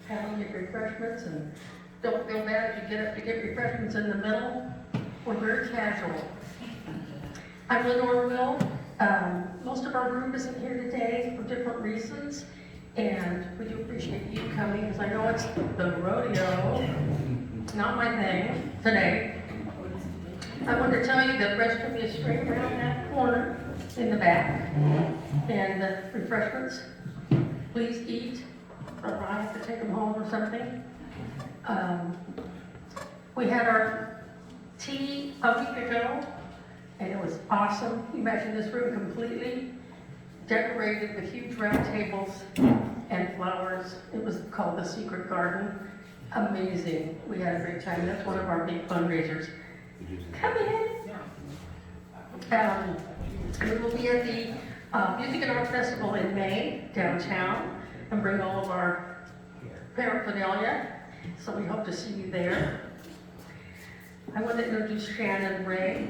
have them get refreshments, and don't feel bad if you get up to get refreshments in the middle. We're very casual. I'm Lenore Will. Most of our group isn't here today for different reasons, and we do appreciate you coming, because I know it's the rodeo, not my thing, today. I want to tell you that restroom is straight around that corner in the back, and the refreshments, please eat, or I have to take them home or something. We had our tea a week ago, and it was awesome. You imagine this room completely decorated with huge round tables and flowers. It was called the Secret Garden. Amazing. We had a great time. That's one of our big fundraisers. Come in. We will be at the Music and Art Festival in May downtown, and bring all of our paraphernalia. So we hope to see you there. I want to introduce Shannon Ray.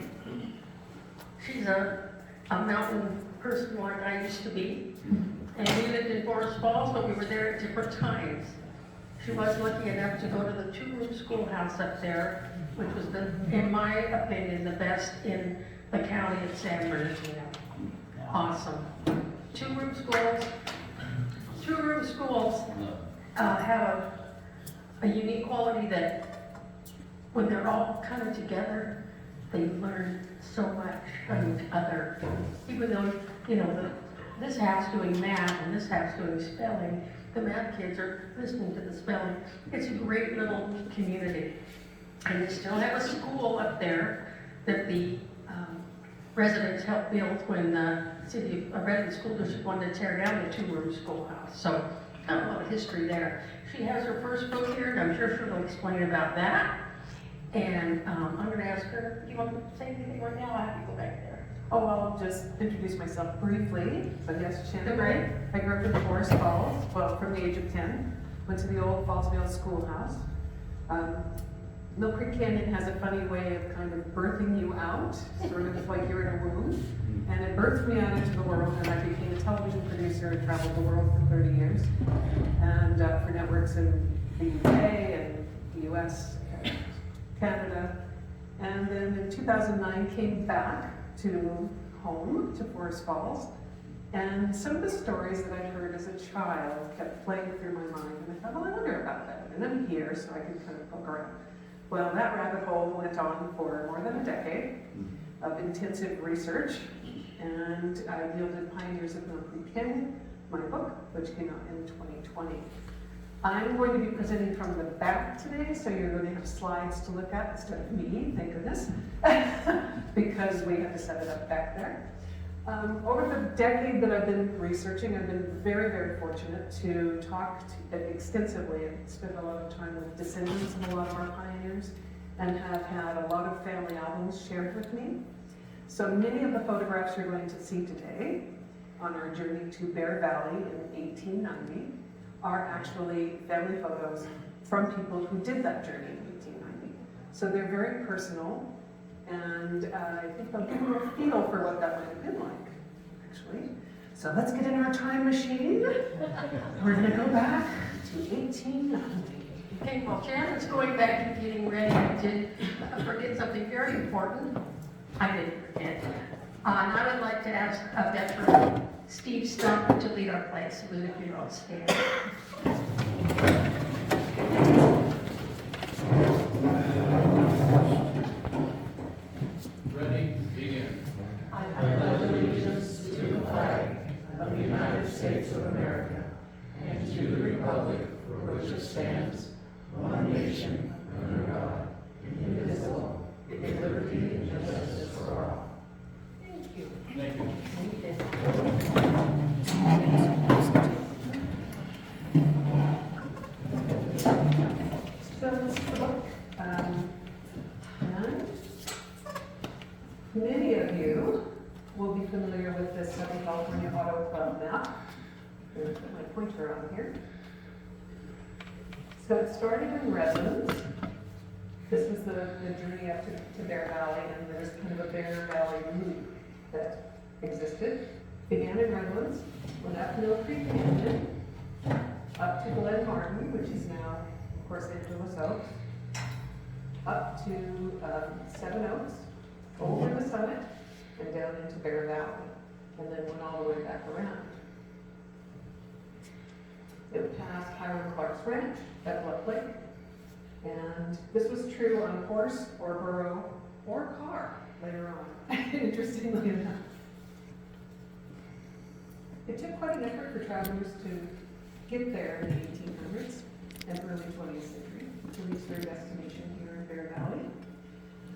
She's a mountain person like I used to be. And we lived in Forest Falls, but we were there at different times. She was lucky enough to go to the two-room schoolhouse up there, which was, in my opinion, the best in the county of San Bernardino. Awesome. Two-room schools have a unique quality that when they're all kind of together, they learn so much from each other. Even though, you know, this half's doing math and this half's doing spelling, the math kids are listening to the spelling. It's a great little community. And they still have a school up there that the residents helped build when the city of Redlands School District wanted to tear down the two-room schoolhouse. So a lot of history there. She has her first book here, and I'm sure she'll explain about that. And I'm going to ask her, do you want to say anything right now? I have to go back there. Oh, I'll just introduce myself briefly. But yes, Shannon Ray. I grew up in Forest Falls, well, from the age of 10. Went to the old Fallsville schoolhouse. Mill Creek Canyon has a funny way of kind of birthing you out, sort of like you're in a womb. And it birthed me out into the world, and I became a television producer and traveled the world for 30 years. And for networks in the UK and the US, Canada. And then in 2009 came back to home, to Forest Falls. And some of the stories that I heard as a child kept playing through my mind. And I thought, well, I wonder about that. And I'm here, so I can kind of poke around. Well, that rabbit hole went on for more than a decade of intensive research, and I yielded Pioneers of Mill Creek Canyon, my book, which came out in 2020. I'm going to be presenting from the back today, so you're going to have slides to look at instead of me, thank goodness, because we have to set it up back there. Over the decade that I've been researching, I've been very, very fortunate to talk extensively and spend a lot of time with descendants of a lot of our pioneers, and have had a lot of family albums shared with me. So many of the photographs you're going to see today on our journey to Bear Valley in 1890 are actually family photos from people who did that journey in 1890. So they're very personal. And I think I'll give you a feel for what that might have been like, actually. So let's get in our time machine. We're going to go back to 1890. Okay, well, Shannon's going back and getting ready. I did forget something very important. I didn't forget. And I would like to ask a veteran, Steve Stump, to lead our play. So if you're all stand. Ready, begin. I pledge allegiance to the flag of the United States of America and to the republic for which it stands, one nation, under God, indivisible, with liberty and justice for all. Thank you. Thank you. So this is the book. And many of you will be familiar with this Southern California Auto Club map. I'm going to put my pointer on here. So it started in Redlands. This was the journey up to Bear Valley, and there's kind of a Bear Valley route that existed. Began in Redlands, went up Mill Creek Canyon, up to Glen Martin, which is now, of course, Angeles Oaks, up to Seven Oaks, over the summit, and down into Bear Valley, and then went all the way back around. It passed Hiram Clark's ranch at Bluff Lake, and this was true on horse or burro or car later on, interestingly enough. It took quite an effort for travelers to get there in the 1800s and early 20th century to reach their destination here in Bear Valley.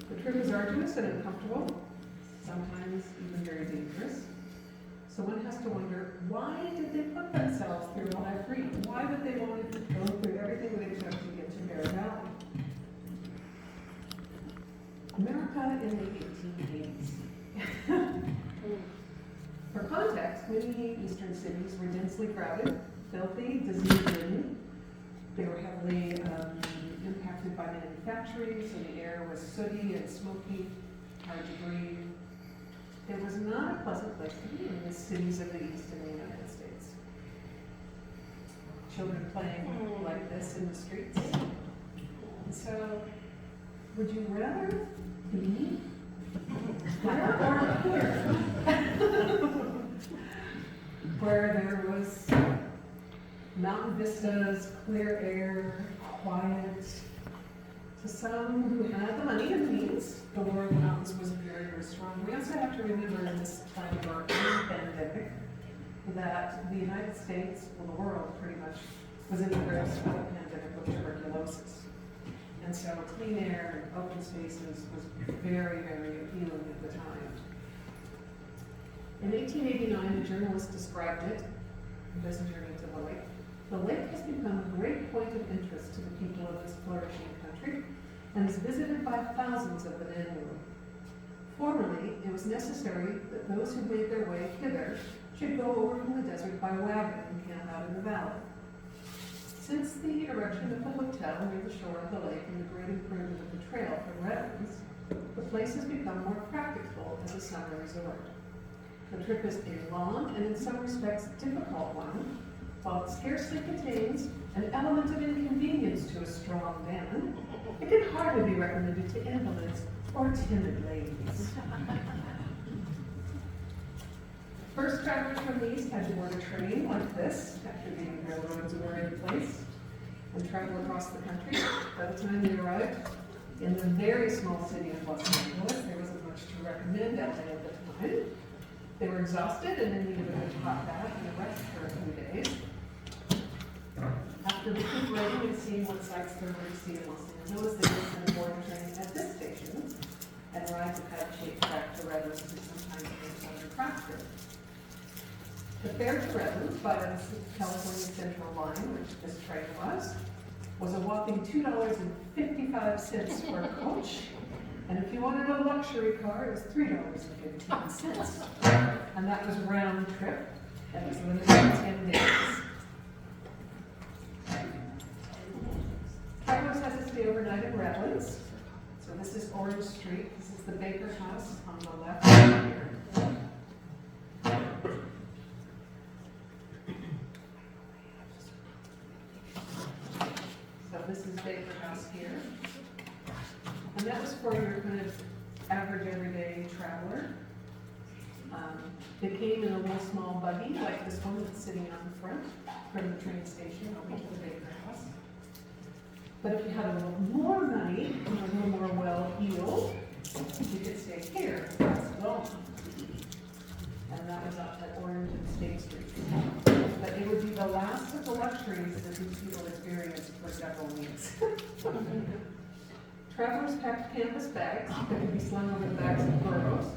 The trip is arduous and uncomfortable, sometimes even very dangerous. So one has to wonder, why did they put themselves through all that grief? Why would they want to go through everything they took to get to Bear Valley? America in the 1880s. For context, many eastern cities were densely crowded, filthy, disease-ridden. They were heavily impacted by manufacturing, so the air was sooty and smoky, hard to breathe. It was not a pleasant place to be in the cities of the East in the United States. Children playing like this in the streets. And so, would you rather be there or here? Where there was mountain vistas, clear air, quiet. To some who had the money and the means, the War of the Mountains was very, very strong. We also have to remember in this time of our own pandemic that the United States, well, the world pretty much, was in the grips of a pandemic of tuberculosis. And so clean air and open spaces was very, very appealing at the time. In 1889, a journalist described it, this journey to the lake. The lake has become a great point of interest to the people of this flourishing country and is visited by thousands of them annually. Formerly, it was necessary that those who made their way hither should go over from the desert by wagon and camp out in the valley. Since the erection of the hotel near the shore of the lake and the great improvement of the trail from Redlands, the place has become more practicable as a summer resort. The trip is a long and in some respects difficult one. While it scarcely contains an element of inconvenience to a strong man, it can hardly be recommended to invalids or timid ladies. First travelers from the east had to board a train like this, after the railroads were in place, and travel across the country. By the time they arrived in the very small city of Los Angeles, there wasn't much to recommend LA at the time. They were exhausted and in need of a good hot bath and a rest for a few days. After recuperating and seeing what sights there were to see in Los Angeles, they would then board a train at this station and ride the Cactus Kate back to Redlands to sometimes make some craft trip. The fare to Redlands by the California Central line, which this train was a whopping $2.55 for a coach. And if you wanted a luxury car, it was $3.15. And that was round trip. That was limited to 10 days. Travelers had to stay overnight in Redlands. So this is Orange Street. This is the Baker House on the left here. So this is Baker House here. And that was for your kind of average everyday traveler. They came in a little small buggy like this one that's sitting out in front from the train station over to the Baker House. But if you had a little more money, and a little more well-heeled, you could stay here in Barcelona. And that was up at Orange and State Street. But it would be the last of the luxuries that these people experienced for several weeks. Travelers packed canvas bags that could be slung over the backs of burros.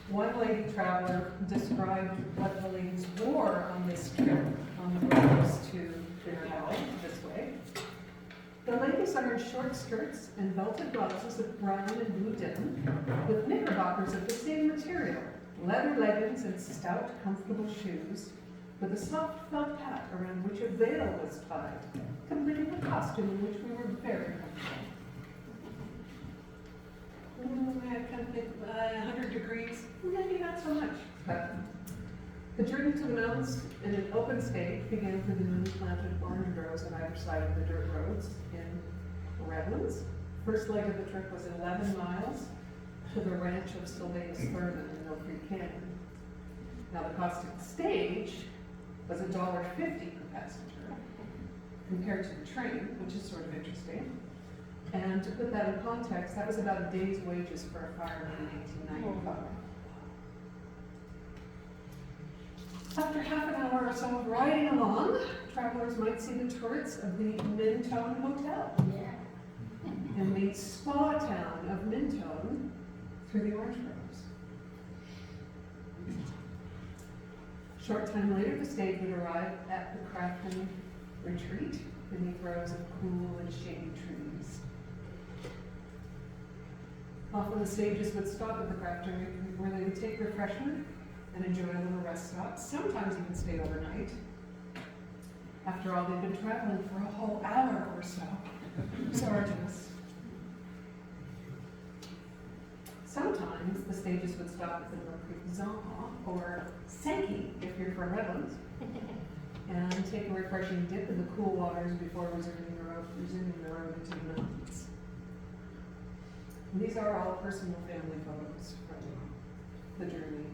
One lady traveler described what the ladies wore on this trip on the burros to Bear Valley this way. The ladies are in short skirts and belted blouses of brown and blue denim, with knickerbockers of the same material, leather leggings and stout, comfortable shoes, with a soft felt hat around which a veil was tied, completing a costume in which we were very comfortable. I kind of think 100 degrees, maybe not so much. But The journey to the mountains in an open state began through the newly planted orange groves on either side of the dirt roads in Redlands. First leg of the trip was 11 miles to the ranch of Sylvanus Thurman in Mill Creek Canyon. Now the cost of the stage was $1.50 per passenger compared to the train, which is sort of interesting. And to put that in context, that was about a day's wages for a fireman in 1895. After half an hour or so of riding along, travelers might see the turrets of the Mentone Hotel in the spa town of Mentone through the orange groves. Short time later, the stage would arrive at the Crafton Retreat beneath rows of cool and shady trees. Often the stages would stop at the Crafton Retreat where they would take refreshment and enjoy a little rest stop, sometimes even stay overnight. After all, they've been traveling for a whole hour or so. So arduous. Sometimes the stages would stop at the Mill Creek Zaha, or Sankey if you're from Redlands, and take a refreshing dip in the cool waters before resuming the road into the mountains. And these are all personal family photos from the journey.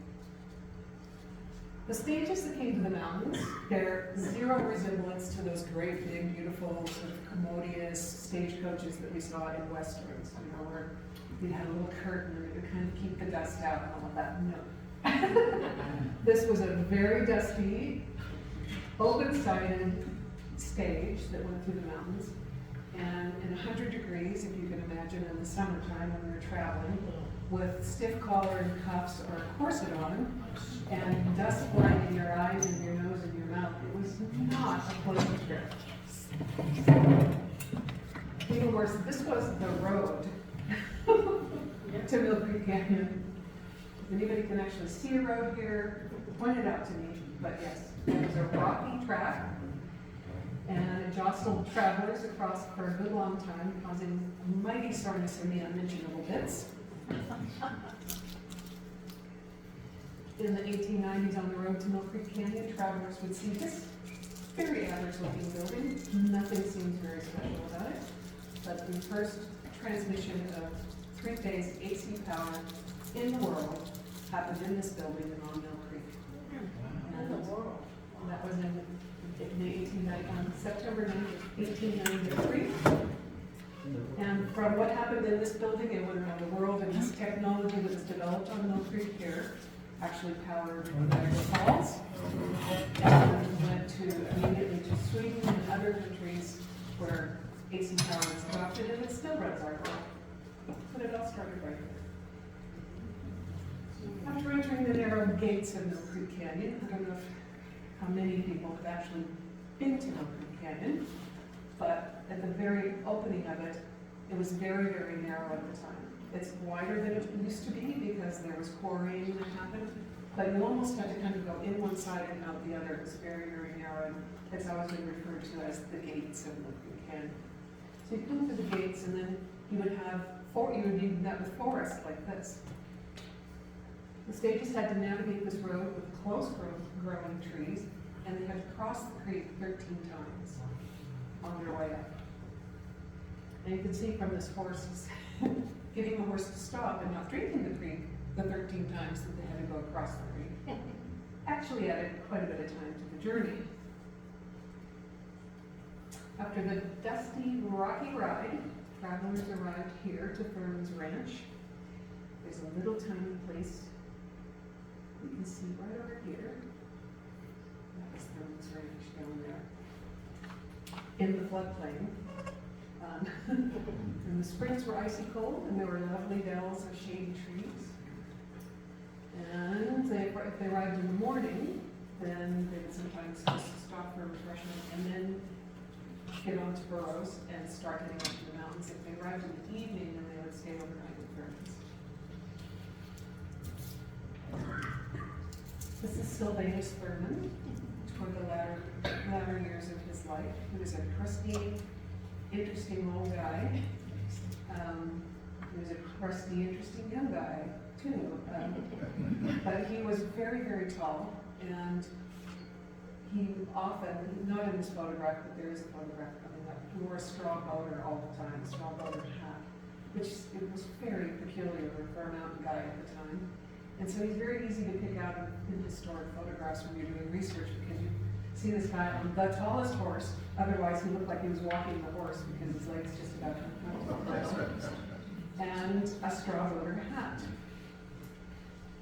The stages that came to the mountains bear zero resemblance to those great, big, beautiful, sort of commodious stagecoaches that we saw in westerns, where you'd have a little curtain and it would kind of keep the dust out and all of that. No. This was a very dusty, open-sided stage that went through the mountains. And in 100 degrees, if you can imagine, in the summertime when we were traveling, with stiff collar and cuffs or a corset on, and dust blinding your eyes and your nose and your mouth, it was not a pleasant trip. Even worse, this was the road to Mill Creek Canyon. If anybody can actually see a road here, point it out to me. But yes, it was a rocky track, and it jostled travelers across for a good long time, causing mighty soreness in the unmentionable bits. In the 1890s, on the road to Mill Creek Canyon, travelers would see this very average-looking building. Nothing seems very special about it, but the first transmission of three-phase AC power in the world happened in this building and on Mill Creek. And that was in September 1893. And from what happened in this building, it went around the world, and this technology that was developed on Mill Creek here actually powered Niagara Falls, and went immediately to Sweden and other countries where AC power was adopted, and it still runs our world. But it all started right here. After entering the narrow gates of Mill Creek Canyon, I don't know how many people have actually been to Mill Creek Canyon, but at the very opening of it, it was very, very narrow at the time. It's wider than it used to be because there was quarrying that happened, but you almost had to kind of go in one side and out the other. It was very, very narrow, and it's always been referred to as the gates of Mill Creek Canyon. So you come through the gates, and then you would be met with forests like this. The stages had to navigate this road with close growing trees, and they had to cross the creek 13 times on their way up. And you can see from this horse getting the horse to stop and not drinking the creek the 13 times that they had to go across the creek actually added quite a bit of time to the journey. After the dusty, rocky ride, travelers arrived here to Thurman's Ranch. There's a little tiny place you can see right over here. That was Thurman's Ranch down there in the floodplain. And the springs were icy cold, and there were lovely dells of shady trees. And if they arrived in the morning, then they would sometimes just stop for refreshment and then get onto burros and start heading up to the mountains. If they arrived in the evening, then they would stay overnight with friends. This is Sylvanus Thurman, toward the latter years of his life. He was a crusty, interesting old guy. He was a crusty, interesting young guy, too. But he was very, very tall, and he often, not in this photograph, but there is a photograph coming up, he wore a straw bowler all the time, a straw bowler hat, which it was very peculiar for a mountain guy at the time. And so he's very easy to pick out in historic photographs when you're doing research, because you see this guy on the tallest horse, otherwise he looked like he was walking the horse because his legs just about and a straw bowler hat.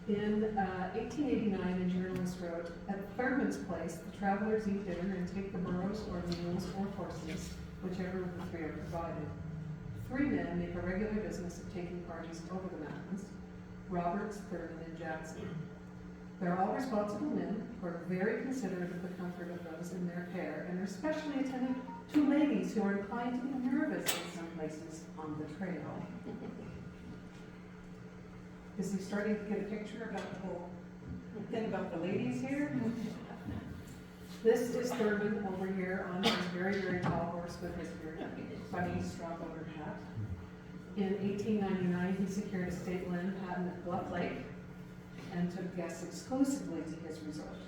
In 1889, a journalist wrote, "At Thurman's place, the travelers eat dinner and take the burros or mules or horses, whichever of the three are provided. 3 men make a regular business of taking parties over the mountains: Roberts, Thurman, and Jackson. They're all responsible men who are very considerate of the comfort of those in their care, and are especially attentive to ladies who are inclined to be nervous in some places on the trail." Is he starting to get a picture about the whole thing about the ladies here? This is Thurman over here on his very, very tall horse with his very funny straw bowler hat. In 1899, he secured a state land patent at Bluff Lake and took guests exclusively to his resort.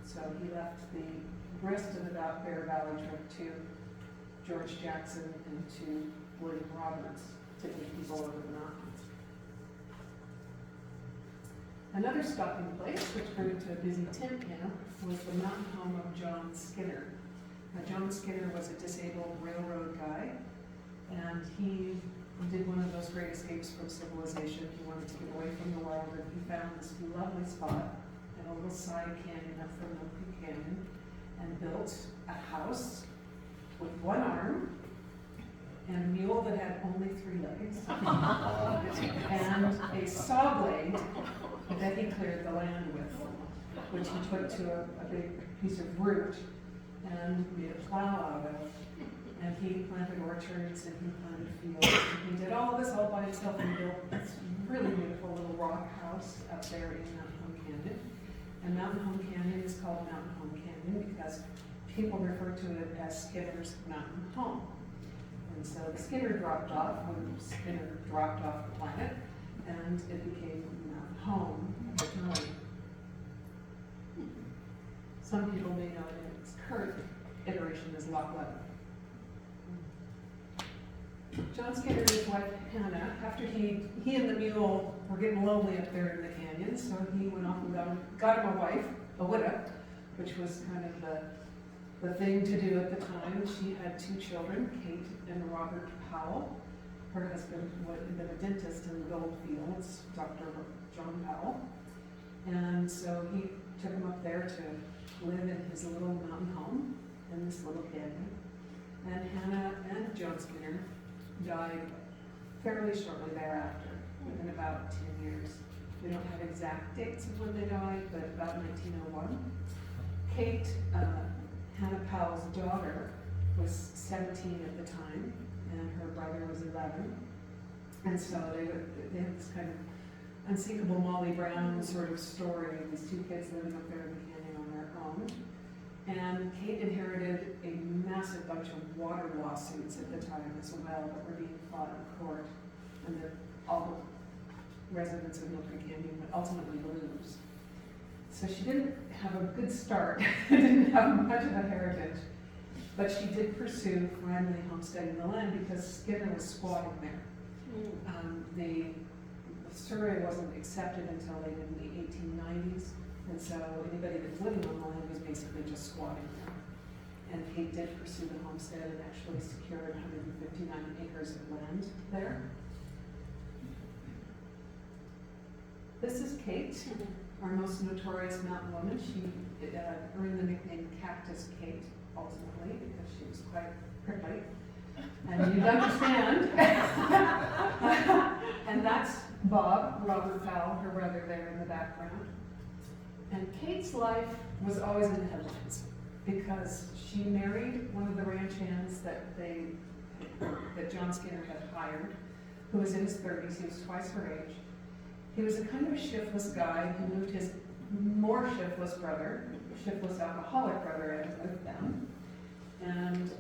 So he left the rest of the Bear Valley trip to George Jackson and to William Roberts to take people over the mountains. Another stopping place, which grew to a busy tent camp, was the mountain home of John Skinner. Now, John Skinner was a disabled railroad guy, and he did one of those great escapes from civilization. He wanted to get away from the world, and he found this lovely spot in a little side canyon up from Mill Creek Canyon, and built a house with one arm and a mule that had only 3 legs, and a saw blade that he cleared the land with, which he took to a big piece of root and made a plow out of. And he planted orchards and he planted fields. And he did all of this all by himself and built this really beautiful little rock house up there in Mountain Home Canyon. And Mountain Home Canyon is called Mountain Home Canyon because people refer to it as Skinner's Mountain Home. And so the Skinner dropped off when Skinner dropped off the planet, and it became Mountain Home originally. Some people may know it in its current iteration as Loch Levin. John Skinner and his wife Hannah, after he and the mule were getting lonely up there in the canyon, so he went off and got him a wife, a widow, which was kind of the thing to do at the time. She had 2 children, Kate and Robert Powell. Her husband had been a dentist in the gold fields, Dr. John Powell. And so he took him up there to live in his little mountain home in this little canyon. And Hannah and John Skinner died fairly shortly thereafter, within about 10 years. We don't have exact dates of when they died, but about 1901. Kate, Hannah Powell's daughter, was 17 at the time, and her brother was 11. And so they had this kind of unsinkable Molly Brown sort of story of these 2 kids living up there in the canyon on their own. And Kate inherited a massive bunch of water lawsuits at the time as well that were being fought in court, and that all the residents of Mill Creek Canyon would ultimately lose. So she didn't have a good start, didn't have much of a heritage, but she did pursue finally homesteading the land because Skinner was squatting there. The survey wasn't accepted until late in the 1890s, and so anybody that's living on the land was basically just squatting there. And Kate did pursue the homestead and actually secured 159 acres of land there. This is Kate, our most notorious mountain woman. She earned the nickname Cactus Kate, ultimately, because she was quite prickly. And you'd understand. And that's Bob, Robert Powell, her brother there in the background. And Kate's life was always in the headlines because she married one of the ranch hands that John Skinner had hired, who was in his 30s. He was twice her age. He was a kind of a shiftless guy who moved his more shiftless brother, shiftless alcoholic brother, in with them. And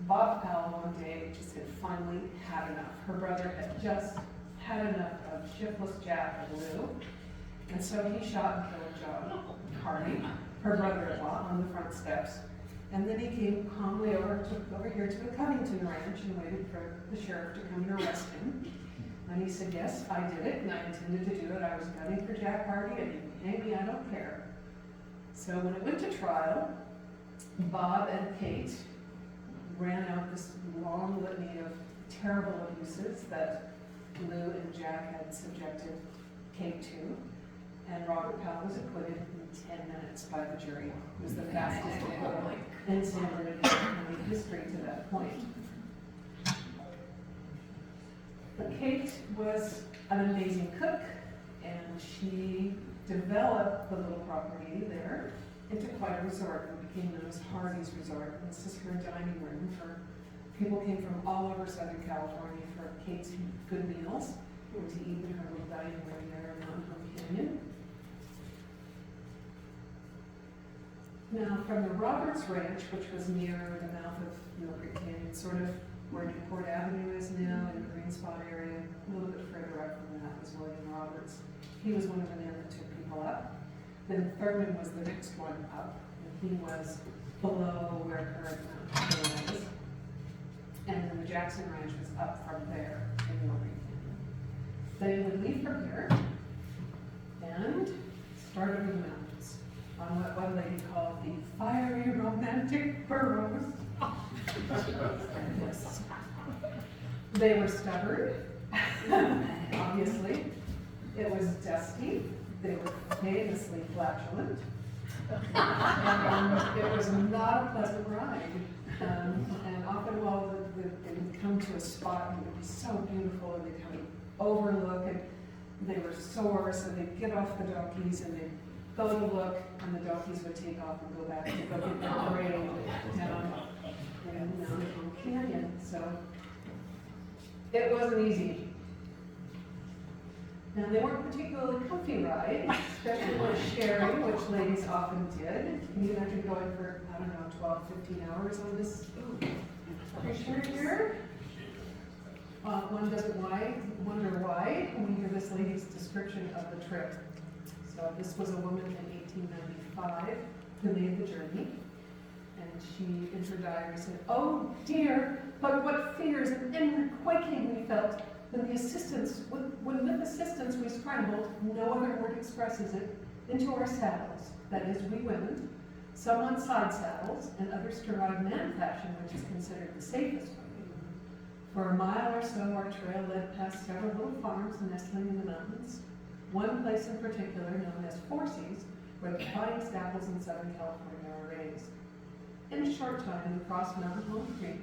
Bob Powell one day just had finally had enough. Her brother had just had enough of shiftless Jack and Lou, And so he shot and killed John Hardy, her brother-in-law, on the front steps. And then he came calmly over here to the Covington Ranch and waited for the sheriff to come and arrest him. And he said, yes, I did it, and I intended to do it. I was gunning for Jack Hardy, and you can hang me, I don't care. So when it went to trial, Bob and Kate ran out this long litany of terrible abuses that Lou and Jack had subjected Kate to. And Robert Powell was acquitted in 10 minutes by the jury. It was the fastest acquittal in San Bernardino County history to that point. But Kate was an amazing cook, and she developed the little property there into quite a resort. It became known as Hardy's Resort. And this is her dining room for people came from all over Southern California for Kate's good meals and to eat in her little dining room there in Mountain Home Canyon. Now, from the Roberts Ranch, which was near the mouth of Mill Creek Canyon, sort of where Newport Avenue is now, in the Green Spot area, a little bit further up from that was William Roberts. He was one of the men that took people up. Then Thurman was the next one up, and he was below where current Mount Hill is. And then the Jackson Ranch was up from there in Mill Creek Canyon. They would leave from here and start over the mountains on what one lady called the fiery romantic burros. Yes. They were stubborn, obviously. It was dusty. They were famously flatulent. And it was not a pleasant ride. And often while they would come to a spot and it would be so beautiful and they'd have an overlook and they were sore, so they'd get off the donkeys and they'd go to look, and the donkeys would take off and go back to go get their grave down in Home Canyon. So it wasn't easy. Now, they weren't particularly comfy rides, especially when sharing, which ladies often did. Can you imagine going for, I don't know, 12, 15 hours on this treacher here? One doesn't wonder why when we hear this lady's description of the trip. So this was a woman in 1895 who made the journey. And she, in her diary, said, "Oh dear, but what fears and inward quaking we felt when with assistance we scrambled, no other word expresses it, into our saddles, that is, we women, some on side saddles, and others to ride man fashion, which is considered the safest way. For a mile or so, our trail led past several little farms nestling in the mountains, one place in particular known as Forsy's, where the finest apples in Southern California are raised. In a short time, we crossed Mountain Home Creek.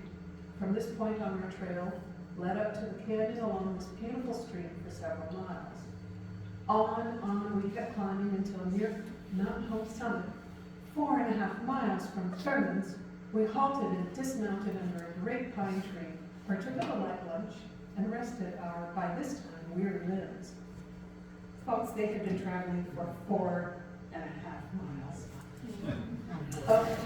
From this point on, our trail led up to the canyon along this beautiful stream for several miles. On, we kept climbing until near Mountain Home Summit, 4.5 miles from Thurman's. We halted and dismounted under a great pine tree, partook of a light lunch, and rested our, by this time, weary limbs. Folks, they had been traveling for 4.5 miles. Okay.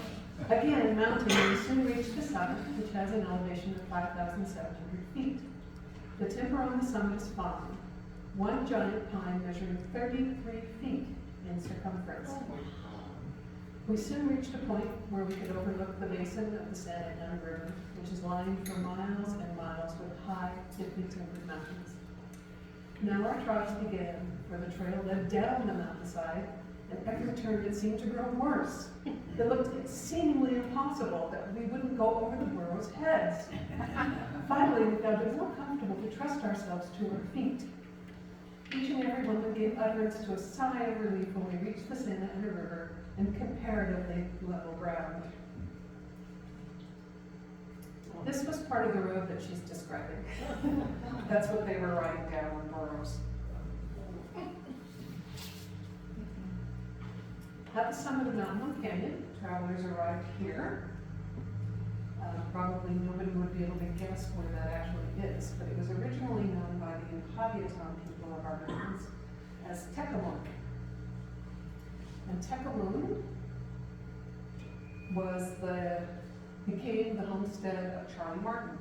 Again, mountain, we soon reached the summit, which has an elevation of 5,700 feet. The timber on the summit is fine. One giant pine measuring 33 feet in circumference. We soon reached a point where we could overlook the basin of the Santa Ana River, which is lined for miles and miles with high, thickly timbered mountains. Now our trials began, for the trail led down the mountainside, and every turn it seemed to grow worse. It looked seemingly impossible that we wouldn't go over the burros' heads. Finally, we found it more comfortable to trust ourselves to our feet. Each and every woman gave utterance to a sigh of relief when we reached the Santa Ana River and comparatively level ground. This was part of the road that she's describing. That's what they were riding down on burros. At the summit of Mountain Home Canyon, travelers arrived here. Probably nobody would be able to guess where that actually is, but it was originally known by the Inhabitants people of our Redlands as Tecumseh. And Tecumseh became the homestead of Charlie Martin.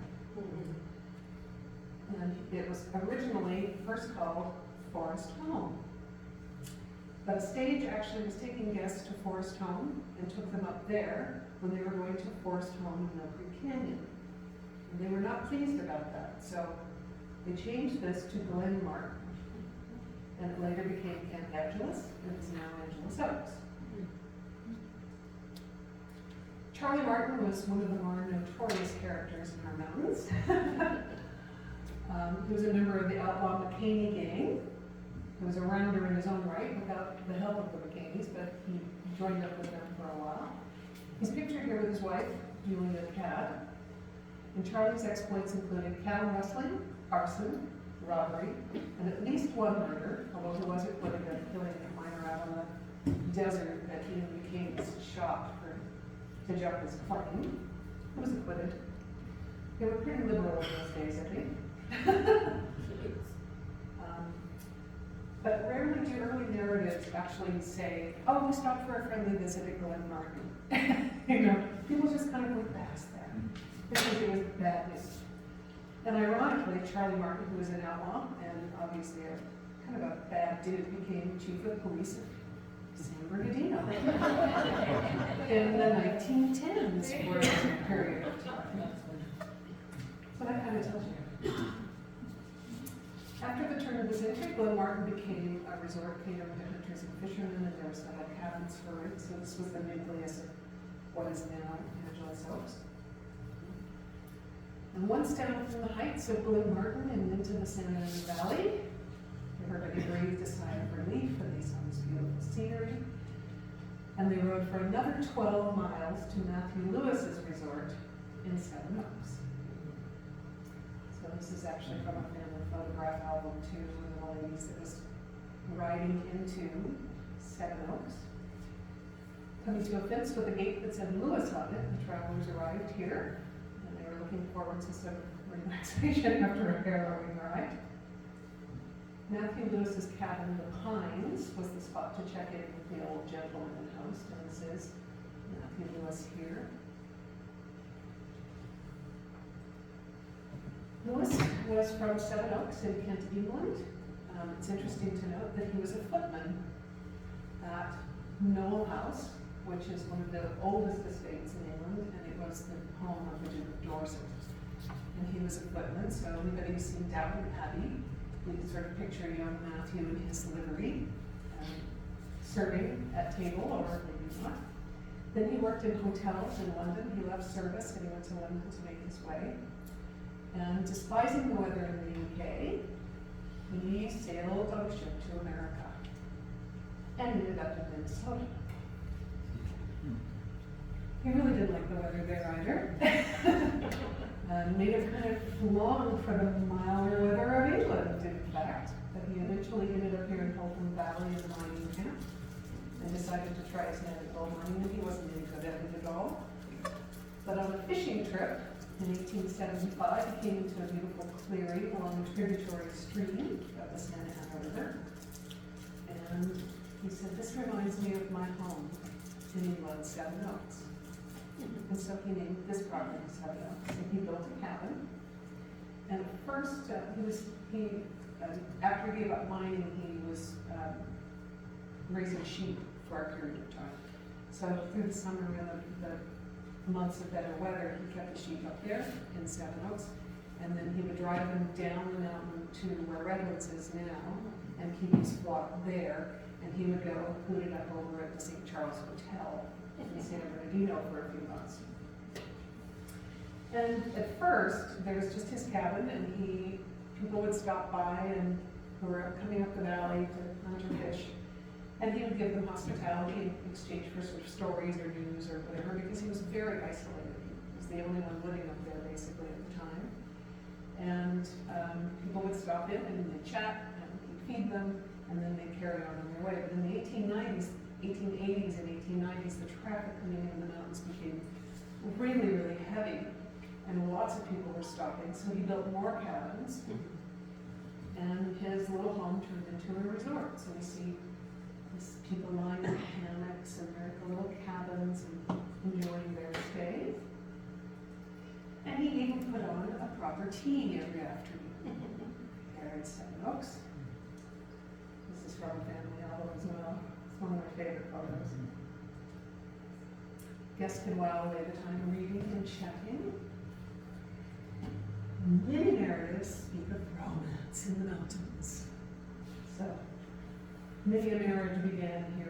And it was originally first called Forest Home. But a stage actually was taking guests to Forest Home and took them up there when they were going to Forest Home in Mill Creek Canyon. And they were not pleased about that, so they changed this to Glen Martin. And it later became Camp Angeles, and it's now Angeles Oaks. Charlie Martin was one of the more notorious characters in our mountains. He was a member of the outlaw McCaney gang. He was a rounder in his own right without the help of the McCaneys, but he joined up with them for a while. He's pictured here with his wife, Julia Cad. And Charlie's exploits included cattle rustling, arson, robbery, and at least one murder, although he was acquitted of killing a miner out on the desert that he and McCaneys shot to jump his plane. He was acquitted. They were pretty liberal in those days, I think. But rarely do early narratives actually say, oh, we stopped for a friendly visit at Glen Martin. You know, people just kind of went past that because it was bad news. And ironically, Charlie Martin, who was an outlaw and obviously a kind of a bad dude, became chief of police of San Bernardino in the 1910s for a period of time. So that kind of tells you. After the turn of the century, Glen Martin became a resort catering to hunters and fishermen, and there still had cabins for it. So this was the nucleus of what is now Angeles Oaks. And once down from the heights of Glen Martin and into the San Ana Valley, everybody breathed a sigh of relief and they saw this beautiful scenery. And they rode for another 12 miles to Matthew Lewis's resort in Seven Oaks. So this is actually from a family photograph album too, one of the ladies that was riding into Seven Oaks. Coming to a fence with a gate that said Lewis on it, the travelers arrived here, and they were looking forward to some relaxation after a harrowing ride. Matthew Lewis's cabin, The Pines, was the spot to check in with the old gentleman and host, and this is Matthew Lewis here. Lewis was from Seven Oaks in Kent, England. It's interesting to note that he was a footman at Knoll House, which is one of the oldest estates in England, and it was the home of the Duke of Dorset. And he was a footman, so anybody who's seen Downton Abbey, you can sort of picture young Matthew in his livery, serving at table, or maybe not. Then he worked in hotels in London. He left service and he went to London to make his way. And despising the weather in the UK, he sailed on a ship to America and ended up in Minnesota. He really didn't like the weather there either. Made him kind of long for the milder weather of England, in fact. But he eventually ended up here in Holcomb Valley in the mining camp and decided to try his hand at gold mining, and he wasn't any good at it at all. But on a fishing trip in 1875, he came into a beautiful clearing along a tributary stream of the Santa Ana River. And he said, "This reminds me of my home in England, Seven Oaks." And so he named this property Seven Oaks, and he built a cabin. And at first, after he gave up mining, he was raising sheep for a period of time. So through the summer and the months of better weather, he kept the sheep up there in Seven Oaks, and then he would drive them down the mountain to where Redlands is now, and keep his flock there, and he would go and put it up over at the St. Charles Hotel in San Bernardino for a few months. And at first, there was just his cabin, and people would stop by and who were coming up the valley to hunt or fish, and he would give them hospitality in exchange for sort of stories or news or whatever, because he was very isolated. He was the only one living up there basically at the time. And people would stop in and they'd chat, and he'd feed them, and then they'd carry on their way. But in the 1880s and 1890s, the traffic coming in the mountains became really, really heavy, and lots of people were stopping, so he built more cabins, and his little home turned into a resort. So we see these people lying in hammocks and their little cabins and enjoying their stay. And he even put on a proper tea every afternoon there at Seven Oaks. This is from a family album as well. one of my favorite photos. Guests can while away the time reading and chatting. Many narratives speak of romance in the mountains. So, many a marriage began here